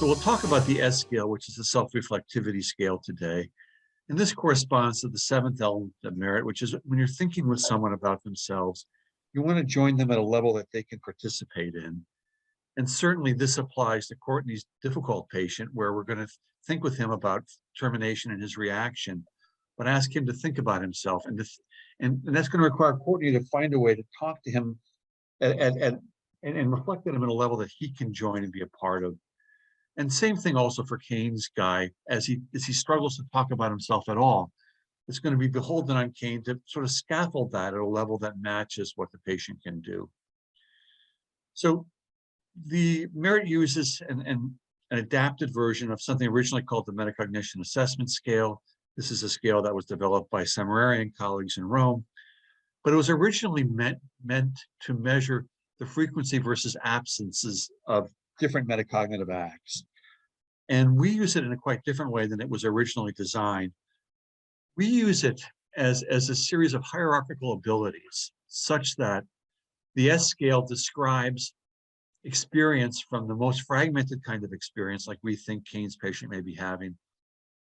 we'll talk about the S scale, which is the self-reflectivity scale today. And this corresponds to the seventh element of merit, which is when you're thinking with someone about themselves, you want to join them at a level that they can participate in. And certainly this applies to Courtney's difficult patient, where we're going to think with him about termination and his reaction, but ask him to think about himself. And that's going to require Courtney to find a way to talk to him and reflect on him at a level that he can join and be a part of. And same thing also for Kane's guy, as he struggles to talk about himself at all. It's going to be beholden on Kane to sort of scaffold that at a level that matches what the patient can do. So the merit uses an adapted version of something originally called the Metacognition Assessment Scale. This is a scale that was developed by Semerari and colleagues in Rome, but it was originally meant to measure the frequency versus absences of different metacognitive acts. And we use it in a quite different way than it was originally designed. We use it as a series of hierarchical abilities, such that the S scale describes experience from the most fragmented kind of experience, like we think Kane's patient may be having,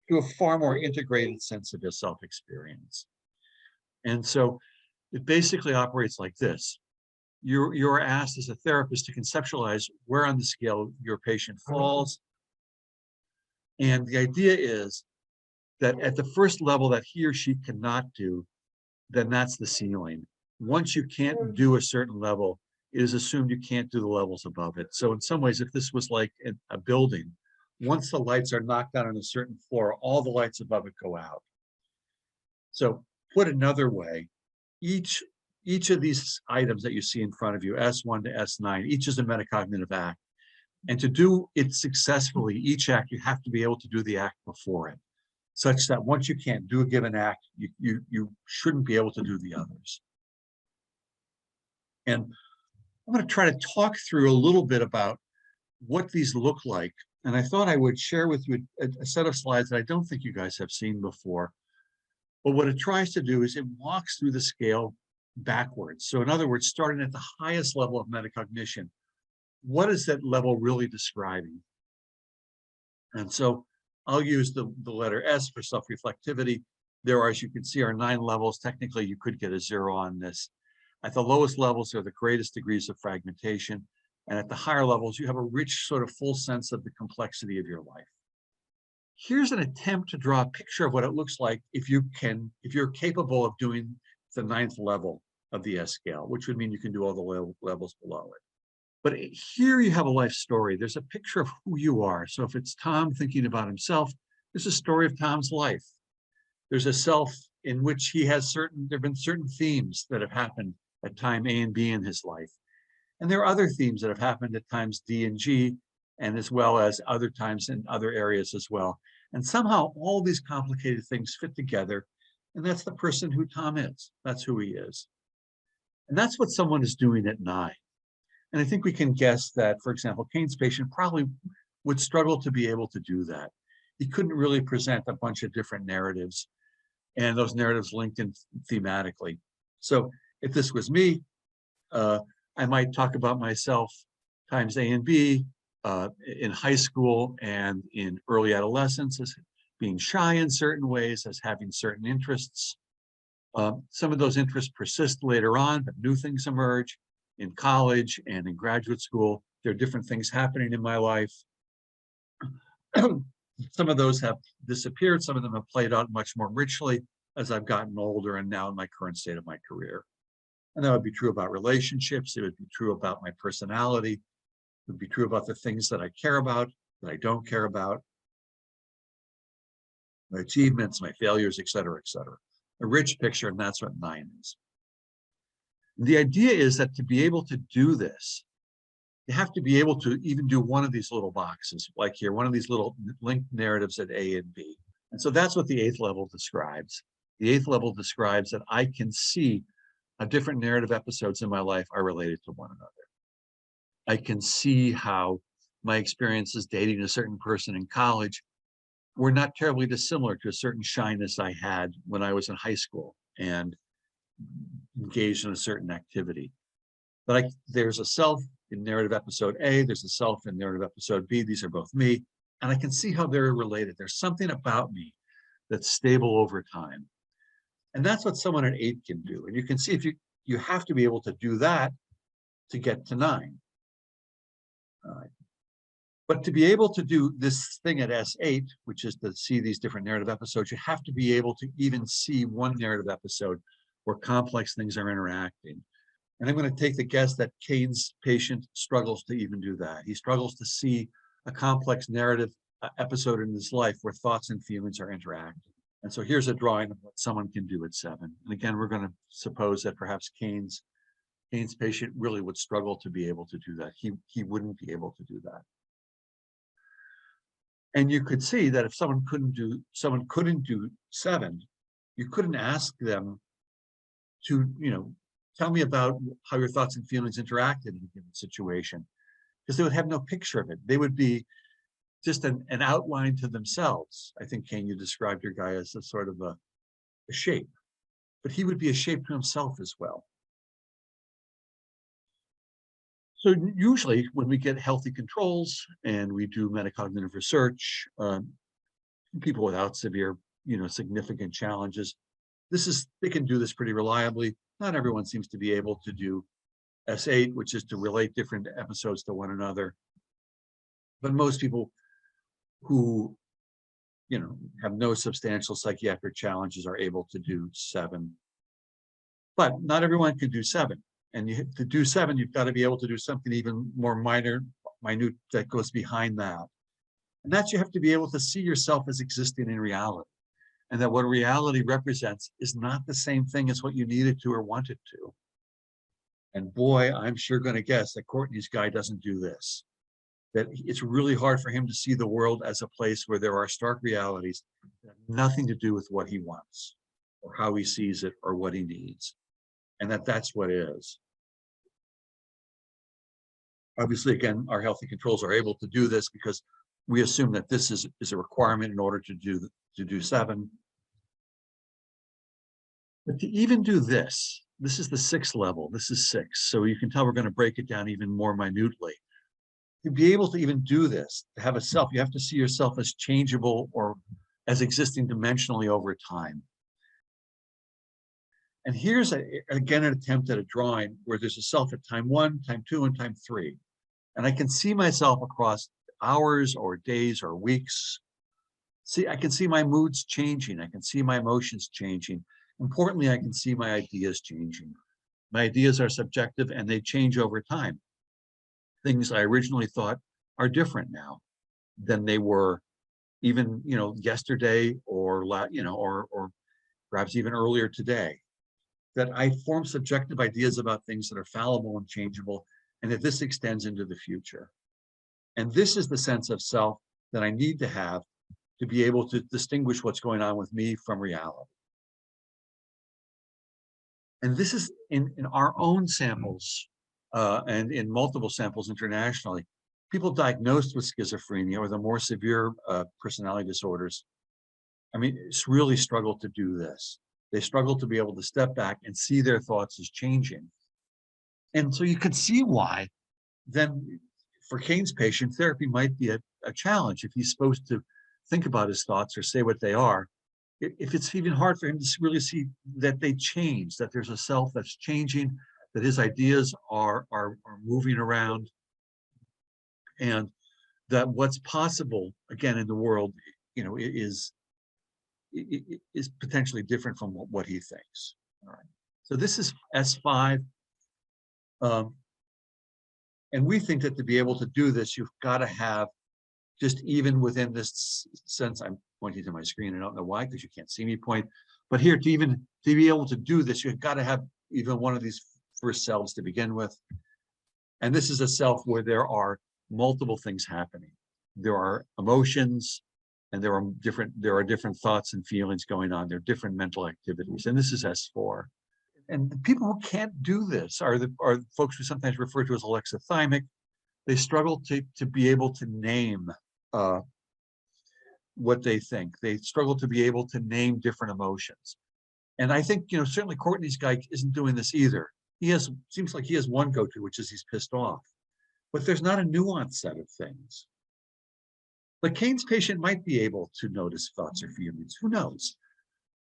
to a far more integrated sense of his self-experience. And so it basically operates like this. You're asked as a therapist to conceptualize where on the scale your patient falls. And the idea is that at the first level that he or she cannot do, then that's the ceiling. Once you can't do a certain level, it is assumed you can't do the levels above it. So in some ways, if this was like a building, once the lights are knocked out on a certain floor, all the lights above it go out. So put another way, each of these items that you see in front of you, S1 to S9, each is a metacognitive act. And to do it successfully, each act, you have to be able to do the act before it, such that once you can't do a given act, you shouldn't be able to do the others. And I'm going to try to talk through a little bit about what these look like. And I thought I would share with you a set of slides that I don't think you guys have seen before. But what it tries to do is it walks through the scale backwards. So in other words, starting at the highest level of metacognition, what is that level really describing? And so I'll use the letter S for self-reflectivity. There are, as you can see, are 9 levels. Technically, you could get a 0 on this. At the lowest levels are the greatest degrees of fragmentation. And at the higher levels, you have a rich sort of full sense of the complexity of your life. Here's an attempt to draw a picture of what it looks like if you're capable of doing the 9th level of the S scale, which would mean you can do all the levels below it. But here you have a life story. There's a picture of who you are. So if it's Tom thinking about himself, there's a story of Tom's life. There's a self in which he has there have been certain themes that have happened at time A and B in his life. And there are other themes that have happened at times D and G, and as well as other times in other areas as well. And somehow all these complicated things fit together. And that's the person who Tom is. That's who he is. And that's what someone is doing at 9. And I think we can guess that, for example, Kane's patient probably would struggle to be able to do that. He couldn't really present a bunch of different narratives, and those narratives linked in thematically. So if this was me, I might talk about myself times A and B in high school and in early adolescence as being shy in certain ways, as having certain interests. Some of those interests persist later on, but new things emerge. In college and in graduate school, there are different things happening in my life. Some of those have disappeared. Some of them have played out much more richly as I've gotten older and now in my current state of my career. And that would be true about relationships. It would be true about my personality. It would be true about the things that I care about, that I don't care about, my achievements, my failures, et cetera, et cetera. A rich picture, and that's what 9 is. The idea is that to be able to do this, you have to be able to even do one of these little boxes, like here, one of these little linked narratives at A and B. And so that's what the 8th level describes. The 8th level describes that I can see how different narrative episodes in my life are related to one another. I can see how my experiences dating a certain person in college were not terribly dissimilar to a certain shyness I had when I was in high school and engaged in a certain activity. But there's a self in narrative episode A, there's a self in narrative episode B. These are both me. and I can see how they're related. There's something about me that's stable over time. And that's what someone at 8 can do. And you can see if you have to be able to do that to get to 9. All right. But to be able to do this thing at S8, which is to see these different narrative episodes, you have to be able to even see one narrative episode where complex things are interacting. And I'm going to take the guess that Kane's patient struggles to even do that. He struggles to see a complex narrative episode in his life where thoughts and feelings are interacting. And so here's a drawing of what someone can do at 7. And again, we're going to suppose that perhaps Kane's patient really would struggle to be able to do that. He wouldn't be able to do that. And you could see that if someone couldn't do 7, you couldn't ask them to, tell me about how your thoughts and feelings interacted in a given situation, because they would have no picture of it. They would be just an outline to themselves. I think, Kane, you described your guy as a sort of a shape, but he would be a shape to himself as well. So usually when we get healthy controls and we do metacognitive research, people without severe, significant challenges, they can do this pretty reliably. Not everyone seems to be able to do S8, which is to relate different episodes to one another. But most people who, have no substantial psychiatric challenges are able to do 7. But not everyone can do 7. And to do 7, you've got to be able to do something even more minute that goes behind that. And that you have to be able to see yourself as existing in reality. And that what reality represents is not the same thing as what you needed to or wanted to. And boy, I'm sure going to guess that Courtney's guy doesn't do this. That it's really hard for him to see the world as a place where there are stark realities that have nothing to do with what he wants or how he sees it or what he needs. And that's what is. Obviously, again, our healthy controls are able to do this because we assume that this is a requirement in order to do 7. But to even do this is the 6th level. This is 6. So you can tell we're going to break it down even more minutely. To be able to even do this, to have a self, you have to see yourself as changeable or as existing dimensionally over time. And here's, again, an attempt at a drawing where there's a self at time 1, time 2, and time 3. And I can see myself across hours or days or weeks. I can see my moods changing. I can see my emotions changing. Importantly, I can see my ideas changing. My ideas are subjective and they change over time. Things I originally thought are different now than they were even, yesterday or perhaps even earlier today. That I form subjective ideas about things that are fallible and changeable, and that this extends into the future. And this is the sense of self that I need to have to be able to distinguish what's going on with me from reality. And this is in our own samples and in multiple samples internationally, people diagnosed with schizophrenia or the more severe personality disorders, it's really struggled to do this. They struggle to be able to step back and see their thoughts as changing. And so you can see why then for Kane's patient, therapy might be a challenge if he's supposed to think about his thoughts or say what they are. If it's even hard for him to really see that they change, that there's a self that's changing, that his ideas are moving around, and that what's possible again in the world, is potentially different from what he thinks. All right. So this is S5. And we think that to be able to do this, you've got to have just even within this sense, I'm pointing to my screen. I don't know why, because you can't see me point. But here, to be able to do this, you've got to have even one of these first selves to begin with. And this is a self where there are multiple things happening. There are emotions, and there are different thoughts and feelings going on. There are different mental activities, and this is S4. And the people who can't do this are folks who sometimes refer to as alexithymic. They struggle to be able to name what they think. They struggle to be able to name different emotions. And I think, certainly Courtney's guy isn't doing this either. Seems like he has one go-to, which is he's pissed off. But there's not a nuanced set of things. But Kane's patient might be able to notice thoughts or feelings. Who knows?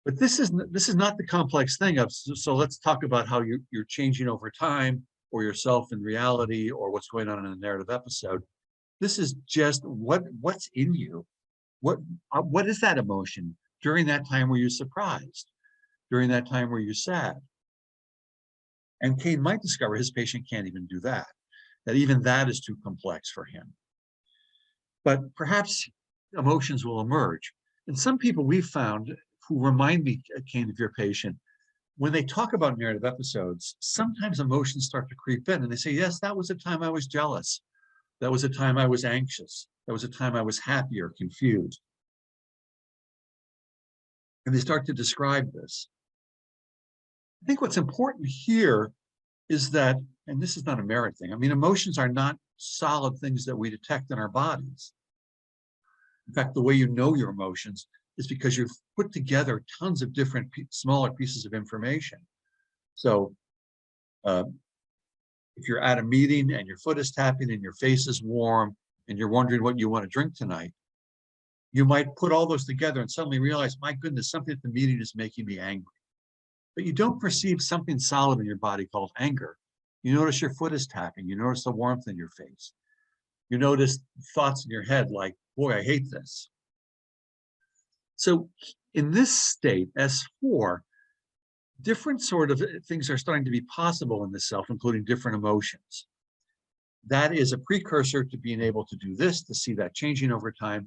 But this is not the complex thing of, so let's talk about how you're changing over time, or yourself in reality, or what's going on in a narrative episode. This is just what's in you. What is that emotion during that time where you're surprised, during that time where you're sad? And Kane might discover his patient can't even do that, that even that is too complex for him. But perhaps emotions will emerge. And some people we've found who remind me, Kane, of your patient, when they talk about narrative episodes, sometimes emotions start to creep in and they say, yes, that was a time I was jealous. That was a time I was anxious. That was a time I was happy or confused. And they start to describe this. I think what's important here is that, and this is not a merit thing, I mean, emotions are not solid things that we detect in our bodies. In fact, the way you know your emotions is because you've put together tons of different smaller pieces of information. So if you're at a meeting and your foot is tapping and your face is warm and you're wondering what you want to drink tonight, you might put all those together and suddenly realize, my goodness, something at the meeting is making me angry. But you don't perceive something solid in your body called anger. You notice your foot is tapping. You notice the warmth in your face. You notice thoughts in your head like, boy, I hate this. So in this state, S4, different sort of things are starting to be possible in the self, including different emotions. That is a precursor to being able to do this, to see that changing over time.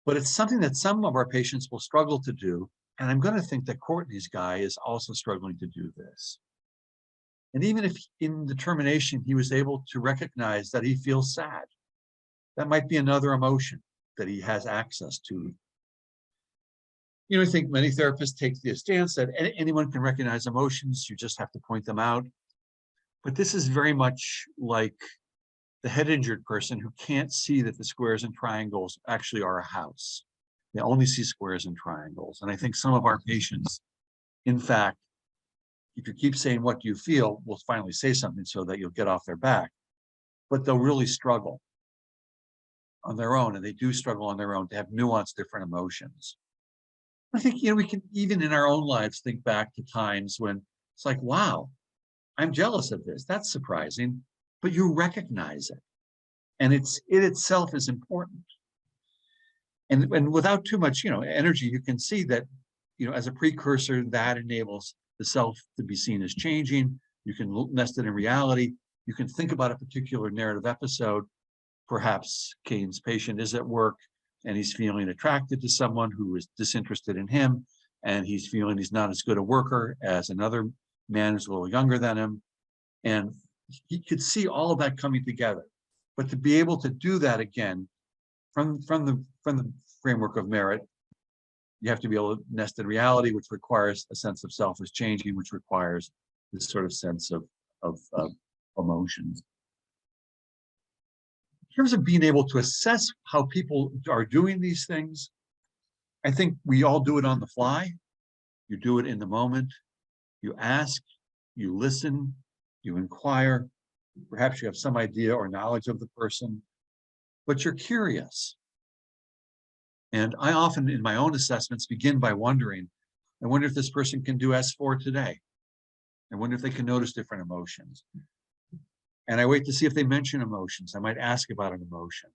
But it's something that some of our patients will struggle to do. And I'm going to think that Courtney's guy is also struggling to do this. And even if in determination he was able to recognize that he feels sad, that might be another emotion that he has access to. You know, I think many therapists take the stance that anyone can recognize emotions, you just have to point them out. But this is very much like the head injured person who can't see that the squares and triangles actually are a house. They only see squares and triangles. And I think some of our patients, in fact, if you keep saying, what do you feel, will finally say something so that you'll get off their back. But they'll really struggle on their own, and they do struggle on their own to have nuanced different emotions. I think, you know, we can even in our own lives think back to times when it's like, wow, I'm jealous of this. That's surprising, but you recognize it. And it itself is important. And without too much, you know, energy, you can see that, you know, as a precursor, that enables the self to be seen as changing. You can nest it in reality. You can think about a particular narrative episode. Perhaps Kane's patient is at work and he's feeling attracted to someone who is disinterested in him, and he's feeling he's not as good a worker as another man who's a little younger than him. And he could see all of that coming together. But to be able to do that again from the framework of merit, you have to be able to nest in reality, which requires a sense of self as changing, which requires this sort of sense of emotions. In terms of being able to assess how people are doing these things, I think we all do it on the fly. You do it in the moment. You ask, you listen, you inquire. Perhaps you have some idea or knowledge of the person, but you're curious. And I often, in my own assessments, begin by wondering, I wonder if this person can do S4 today. I wonder if they can notice different emotions. And I wait to see if they mention emotions. I might ask about an emotion.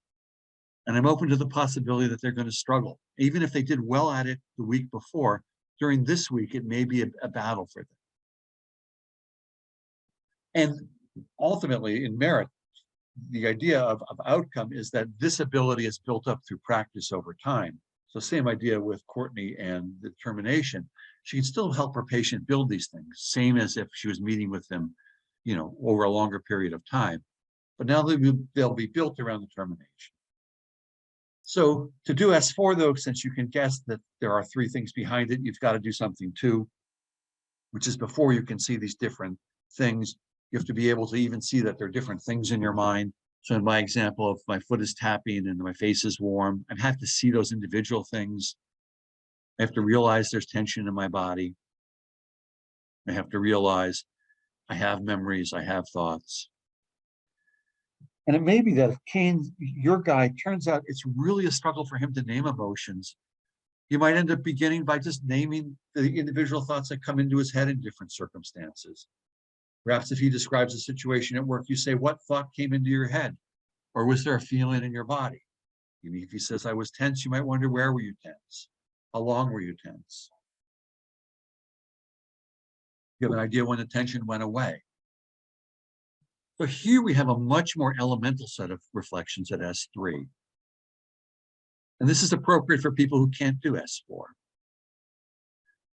And I'm open to the possibility that they're going to struggle. Even if they did well at it the week before, during this week, it may be a battle for them. And ultimately, in merit, the idea of outcome is that this ability is built up through practice over time. So same idea with Courtney and the determination. She can still help her patient build these things, same as if she was meeting with them, you know, over a longer period of time. But now they'll be built around determination. So to do S4, though, since you can guess that there are three things behind it, you've got to do something too, which is before you can see these different things, you have to be able to even see that there are different things in your mind. So in my example, if my foot is tapping and my face is warm, I have to see those individual things. I have to realize there's tension in my body. I have to realize I have memories, I have thoughts. And it may be that if Kane, your guy, turns out it's really a struggle for him to name emotions, you might end up beginning by just naming the individual thoughts that come into his head in different circumstances. Perhaps if he describes a situation at work, you say, what thought came into your head? Or was there a feeling in your body? Maybe if he says, I was tense, you might wonder, where were you tense? How long were you tense? You have an idea when the tension went away. So here we have a much more elemental set of reflections at S3. And this is appropriate for people who can't do S4.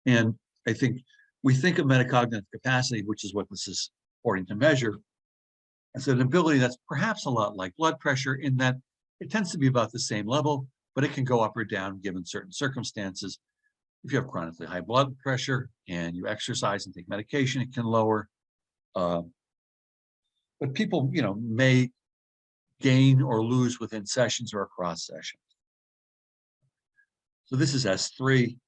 And I think we think of metacognitive capacity, which is what this is purporting to measure, as an ability that's perhaps a lot like blood pressure in that it tends to be about the same level, but it can go up or down given certain circumstances. If you have chronically high blood pressure and you exercise and take medication, it can lower. But people, may gain or lose within sessions or across sessions. So this is S3.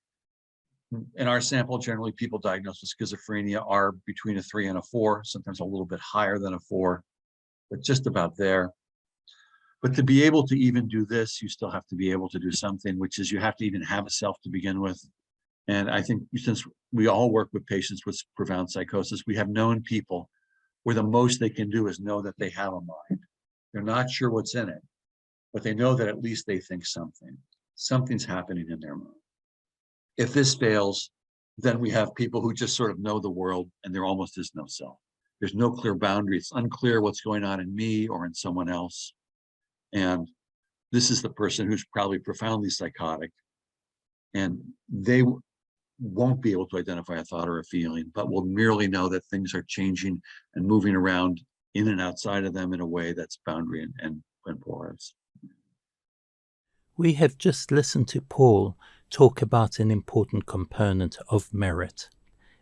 In our sample, generally people diagnosed with schizophrenia are between a 3 and a 4, sometimes a little bit higher than a 4, but just about there. But to be able to even do this, you still have to be able to do something, which is you have to even have a self to begin with. And I think since we all work with patients with profound psychosis, we have known people where the most they can do is know that they have a mind. They're not sure what's in it, but they know that at least they think something's happening in their mind. If this fails, then we have people who just sort of know the world and there almost is no self. There's no clear boundary. It's unclear what's going on in me or in someone else. And this is the person who's probably profoundly psychotic, and they won't be able to identify a thought or a feeling, but will merely know that things are changing and moving around in and outside of them in a way that's boundary and porous. We have just listened to Paul talk about an important component of merit.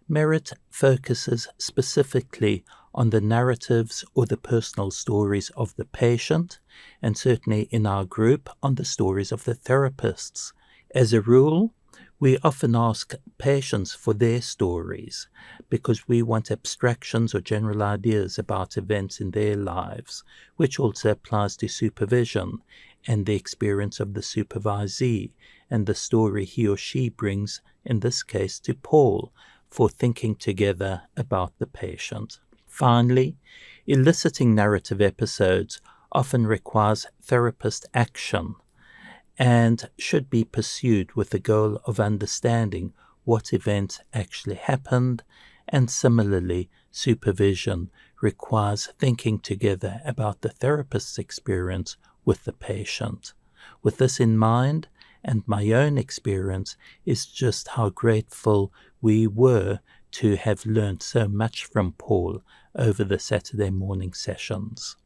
Merit focuses specifically on the narratives or the personal stories of the patient, and certainly in our group on the stories of the therapists. As a rule, we often ask patients for their stories because we want abstractions or general ideas about events in their lives, which also applies to supervision and the experience of the supervisee and the story he or she brings, in this case, to Paul, for thinking together about the patient. Finally, eliciting narrative episodes often requires therapist action and should be pursued with the goal of understanding what events actually happened, and similarly, supervision requires thinking together about the therapist's experience with the patient. With this in mind, and my own experience is just how grateful we were to have learned so much from Paul over the Saturday morning sessions.